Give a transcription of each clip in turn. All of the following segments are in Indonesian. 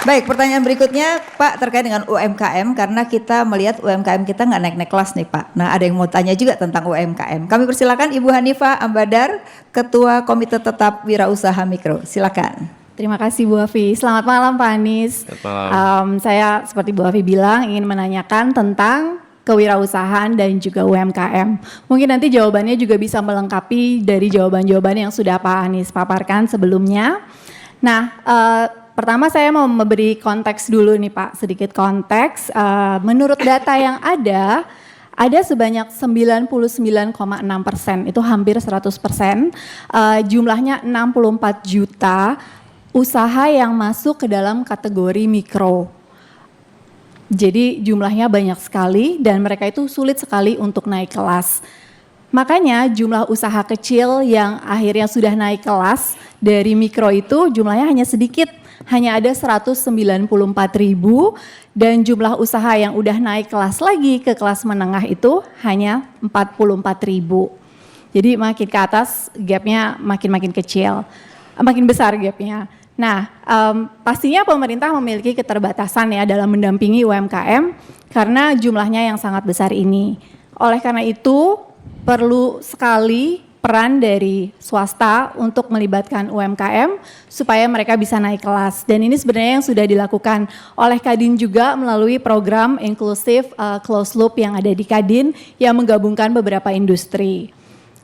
Baik, pertanyaan berikutnya Pak terkait dengan UMKM karena kita melihat UMKM kita nggak naik-naik kelas nih Pak. Nah ada yang mau tanya juga tentang UMKM. Kami persilakan Ibu Hanifah Ambadar, Ketua Komite Tetap Wirausaha Mikro. Silakan. Terima kasih Bu Afi. Selamat malam Pak Anies. Selamat malam. Saya seperti Bu Afi bilang ingin menanyakan tentang kewirausahaan dan juga UMKM. Mungkin nanti jawabannya juga bisa melengkapi dari jawaban-jawaban yang sudah Pak Anies paparkan sebelumnya. Nah, pertama saya mau memberi konteks dulu nih Pak, sedikit konteks. Menurut data yang ada sebanyak 99,6%, itu hampir 100%, jumlahnya 64 juta usaha yang masuk ke dalam kategori mikro. Jadi jumlahnya banyak sekali dan mereka itu sulit sekali untuk naik kelas. Makanya jumlah usaha kecil yang akhirnya sudah naik kelas dari mikro itu jumlahnya hanya sedikit, hanya ada 194.000 dan jumlah usaha yang udah naik kelas lagi ke kelas menengah itu hanya 44.000. Jadi makin ke atas gapnya makin kecil, makin besar gapnya. Nah, pastinya pemerintah memiliki keterbatasan ya dalam mendampingi UMKM karena jumlahnya yang sangat besar ini. Oleh karena itu, perlu sekali peran dari swasta untuk melibatkan UMKM supaya mereka bisa naik kelas. Dan ini sebenarnya yang sudah dilakukan oleh Kadin juga melalui program inklusif closed loop yang ada di Kadin yang menggabungkan beberapa industri.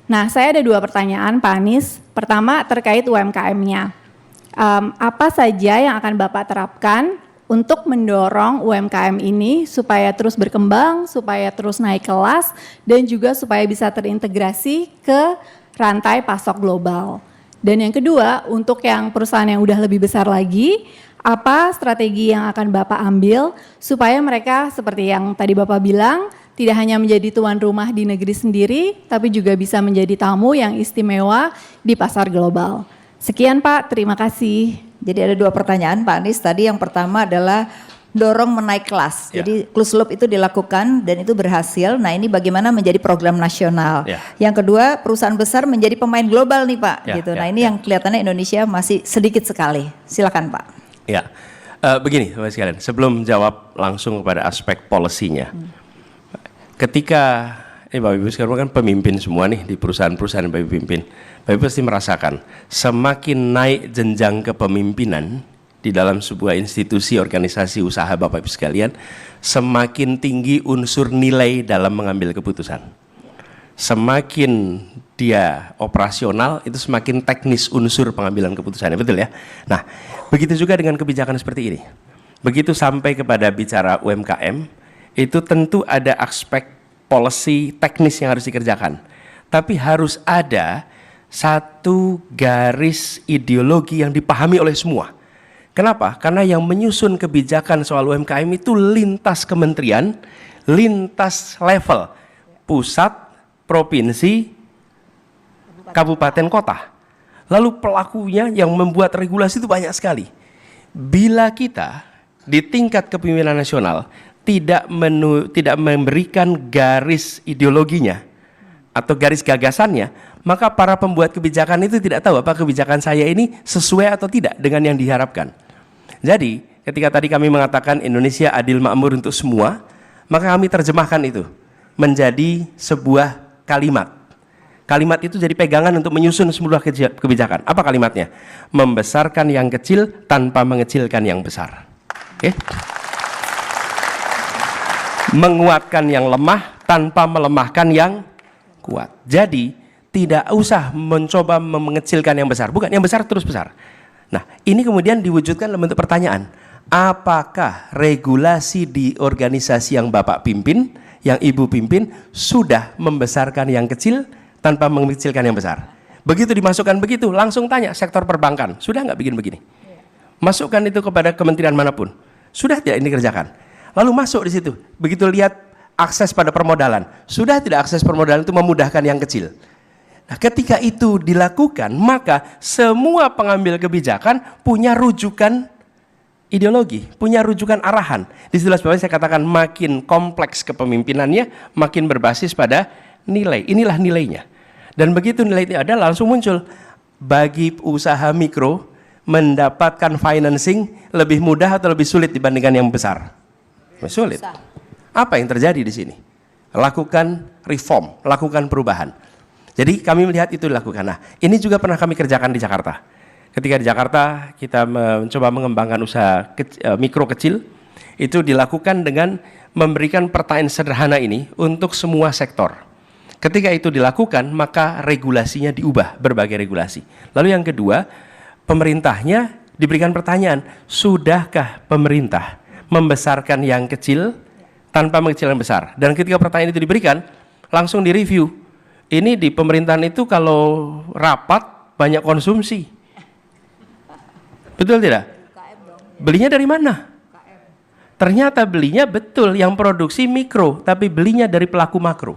Nah, saya ada 2 pertanyaan Pak Anies. Pertama terkait UMKM-nya. Apa saja yang akan Bapak terapkan untuk mendorong UMKM ini supaya terus berkembang, supaya terus naik kelas, dan juga supaya bisa terintegrasi ke rantai pasok global. Dan yang kedua, untuk yang perusahaan yang udah lebih besar lagi, apa strategi yang akan Bapak ambil supaya mereka seperti yang tadi Bapak bilang, tidak hanya menjadi tuan rumah di negeri sendiri, tapi juga bisa menjadi tamu yang istimewa di pasar global. Sekian Pak, terima kasih. Jadi ada 2 pertanyaan Pak Anies. Tadi yang pertama adalah dorong menaik kelas. Ya. Jadi closed loop itu dilakukan dan itu berhasil. Nah ini bagaimana menjadi program nasional. Ya. Yang kedua perusahaan besar menjadi pemain global nih Pak. Ya, Gitu. ya, Nah ini yang kelihatannya Indonesia masih sedikit sekali. Silakan Pak. Ya, begini Bapak sekalian, sebelum jawab langsung kepada aspek policy-nya. Ketika Bapak Ibu sekarang kan pemimpin semua nih di perusahaan-perusahaan yang Bapak Ibu pimpin. Bapak Ibu pasti merasakan semakin naik jenjang kepemimpinan di dalam sebuah institusi organisasi usaha Bapak Ibu sekalian, semakin tinggi unsur nilai dalam mengambil keputusan. Semakin dia operasional itu semakin teknis unsur pengambilan keputusannya, betul ya? Nah, begitu juga dengan kebijakan seperti ini. Begitu sampai kepada bicara UMKM, itu tentu ada aspek policy teknis yang harus dikerjakan. Tapi harus ada satu garis ideologi yang dipahami oleh semua. Kenapa? Karena yang menyusun kebijakan soal UMKM itu lintas kementerian, lintas level, pusat, provinsi, kabupaten, kota. Lalu pelakunya yang membuat regulasi itu banyak sekali. Bila kita di tingkat kepemimpinan nasional tidak memberikan garis ideologinya atau garis gagasannya, maka para pembuat kebijakan itu tidak tahu apa kebijakan saya ini sesuai atau tidak dengan yang diharapkan. Jadi, ketika tadi kami mengatakan Indonesia adil makmur untuk semua, maka kami terjemahkan itu menjadi sebuah kalimat. Kalimat itu jadi pegangan untuk menyusun sebuah kebijakan. Apa kalimatnya? Membesarkan yang kecil tanpa mengecilkan yang besar. Oke? Menguatkan yang lemah tanpa melemahkan yang kuat. Jadi tidak usah mencoba mengecilkan yang besar, bukan, yang besar terus besar. Nah, ini kemudian diwujudkan dalam bentuk pertanyaan. Apakah regulasi di organisasi yang Bapak pimpin, yang Ibu pimpin, sudah membesarkan yang kecil tanpa mengecilkan yang besar? Begitu dimasukkan begitu, langsung tanya sektor perbankan, sudah nggak bikin begini? Masukkan itu kepada kementerian manapun, sudah tidak ini kerjakan? Lalu masuk di situ, begitu lihat akses pada permodalan, sudah tidak akses permodalan itu memudahkan yang kecil. Nah, ketika itu dilakukan, maka semua pengambil kebijakan punya rujukan ideologi, punya rujukan arahan. Di situ sebabnya saya katakan makin kompleks kepemimpinannya, makin berbasis pada nilai. Inilah nilainya. Dan begitu nilai itu ada, langsung muncul bagi usaha mikro mendapatkan financing lebih mudah atau lebih sulit dibandingkan yang besar? Lebih sulit. Apa yang terjadi di sini? Lakukan reform, lakukan perubahan. Jadi kami melihat itu dilakukan. Nah, ini juga pernah kami kerjakan di Jakarta. Ketika di Jakarta kita mencoba mengembangkan usaha mikro kecil, itu dilakukan dengan memberikan pertanyaan sederhana ini untuk semua sektor. Ketika itu dilakukan, maka regulasinya diubah, berbagai regulasi. Lalu yang kedua, pemerintahnya diberikan pertanyaan, sudahkah pemerintah membesarkan yang kecil tanpa mengecil yang besar? Dan ketika pertanyaan itu diberikan, langsung direview. Ini di pemerintahan itu kalau rapat banyak konsumsi. Betul tidak? Belinya dari mana? Ternyata belinya betul yang produksi mikro, tapi belinya dari pelaku makro.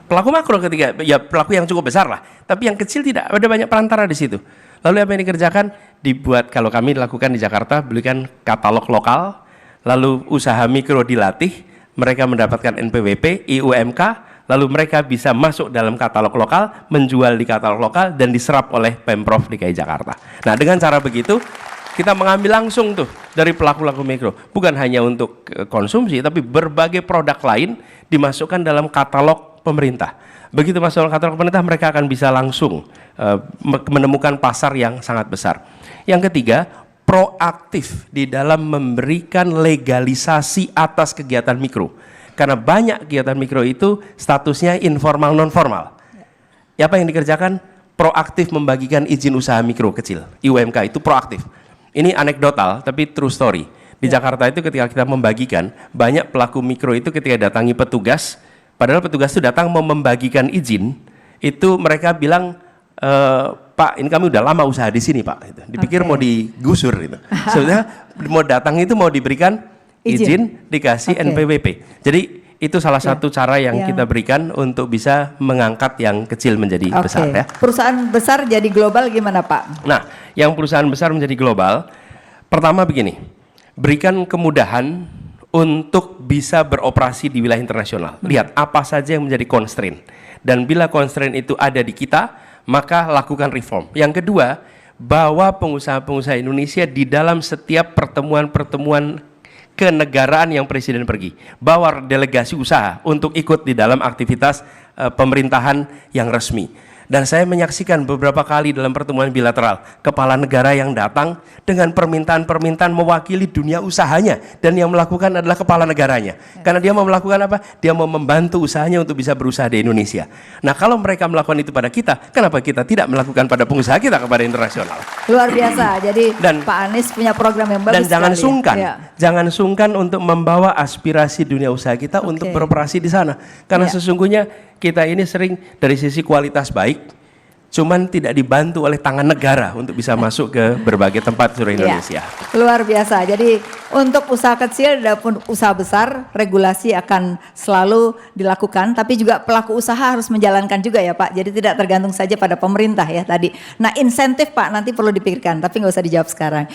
Pelaku makro ketika, ya pelaku yang cukup besar lah, tapi yang kecil tidak, ada banyak perantara di situ. Lalu apa yang dikerjakan? Dibuat, kalau kami lakukan di Jakarta, belikan katalog lokal, lalu usaha mikro dilatih, mereka mendapatkan NPWP, IUMK, lalu mereka bisa masuk dalam katalog lokal, menjual di katalog lokal, dan diserap oleh Pemprov DKI Jakarta. Nah, dengan cara begitu, kita mengambil langsung tuh dari pelaku-pelaku mikro, bukan hanya untuk konsumsi, tapi berbagai produk lain dimasukkan dalam katalog pemerintah. Begitu masuk dalam katalog pemerintah, mereka akan bisa langsung menemukan pasar yang sangat besar. Yang ketiga, proaktif di dalam memberikan legalisasi atas kegiatan mikro. Karena banyak kegiatan mikro itu statusnya informal non-formal. Ya, apa yang dikerjakan? Proaktif membagikan izin usaha mikro kecil. IUMK itu proaktif. Ini anekdotal tapi true story. Di Jakarta itu ketika kita membagikan, banyak pelaku mikro itu ketika datangi petugas, padahal petugas itu datang mau membagikan izin, itu mereka bilang, Pak, ini kami udah lama usaha di sini, Pak. Gitu. Dipikir mau digusur gitu. Sebenarnya mau datang itu mau diberikan izin dikasih NPWP. Jadi itu salah satu cara yang kita berikan untuk bisa mengangkat yang kecil menjadi besar ya. Perusahaan besar jadi global gimana Pak? Nah, yang perusahaan besar menjadi global, pertama begini, berikan kemudahan untuk bisa beroperasi di wilayah internasional. Lihat apa saja yang menjadi constraint. Dan bila constraint itu ada di kita, maka lakukan reform. Yang kedua, bawa pengusaha-pengusaha Indonesia di dalam setiap pertemuan-pertemuan kenegaraan yang presiden pergi. Bawa delegasi usaha untuk ikut di dalam aktivitas pemerintahan yang resmi. Dan saya menyaksikan beberapa kali dalam pertemuan bilateral, kepala negara yang datang dengan permintaan-permintaan mewakili dunia usahanya, dan yang melakukan adalah kepala negaranya. Karena dia mau melakukan apa? Dia mau membantu usahanya untuk bisa berusaha di Indonesia. Nah, kalau mereka melakukan itu pada kita, kenapa kita tidak melakukan pada pengusaha kita kepada internasional? Luar biasa. Jadi Pak Anies punya program yang bagus. Dan jangan sungkan, ya. Jangan sungkan untuk membawa aspirasi dunia usaha kita untuk beroperasi di sana. Karena sesungguhnya kita ini sering dari sisi kualitas baik, cuman tidak dibantu oleh tangan negara untuk bisa masuk ke berbagai tempat di seluruh Indonesia. Luar biasa. Jadi untuk usaha kecil dan usaha besar, regulasi akan selalu dilakukan, tapi juga pelaku usaha harus menjalankan juga ya Pak. Jadi tidak tergantung saja pada pemerintah ya tadi. Nah, insentif Pak nanti perlu dipikirkan, tapi nggak usah dijawab sekarang.